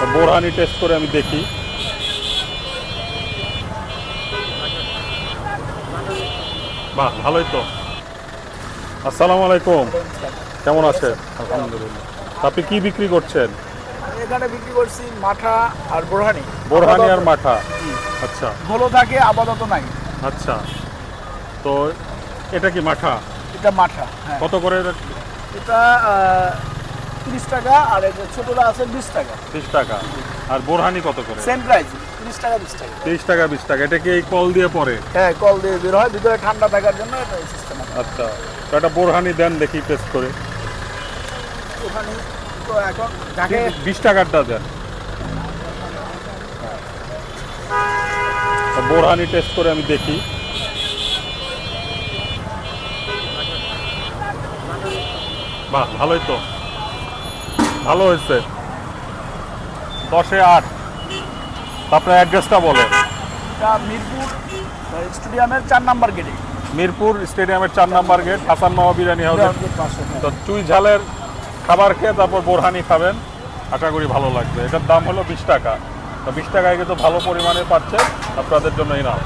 Borhani test করে আমি দেখি। বাহ, ভালোই তো। আসসালামু আলাইকুম, কেমন আছেন? আলহামদুলিল্লাহ। আপনি কি বিক্রি করছেন? এখানে বিক্রি করছি মাঠা আর বোরহানি। বোরহানি আর আপাতত- মাঠা। জি, আচ্ছা ধুলো থাকে আপাতত নাই। আচ্ছা। তো এটা কি মাঠা? এটা মাঠা, হ্যাঁ। কত করে? এটা 30 টাকা, আর এই যে ছোটটা আছে 20 টাকা। 30 টাকা। আর বোরহানি কত করে? সেম প্রাইস, 30 টাকা 20 টাকা। 30 টাকা 20 টাকা। এটা কি এই কল দিয়ে পরে? হ্যাঁ, কল দিয়ে বের হয়, ভিতরে ঠান্ডা থাকার জন্য এটা সিস্টেম আছে। আচ্ছা, তো একটা বোরহানি দেন দেখি টেস্ট করে। ওখানে তো এখন যাকে 20 টাকারটা দেন। তো বোরহানি টেস্ট করে আমি দেখি। বাহ, ভালোই তো, ভালো হয়েছে। 10-এ 8। আপনার অ্যাড্রেসটা বলেন। এটা মিরপুর স্টেডিয়ামের 4 নাম্বার গেটে। মিরপুর স্টেডিয়ামের 4 নাম্বার গেট, হাসান মামা বিরিয়ানি হাউসের। তো চুই ঝালের খাবার খেয়ে তারপর বোরহানি খাবেন, আশা করি ভালো লাগবে। এটার দাম হলো 20 টাকা। তো 20 টাকায় কিন্তু ভালো পরিমাণে পাচ্ছে, আপনাদের জন্য ইনাফ।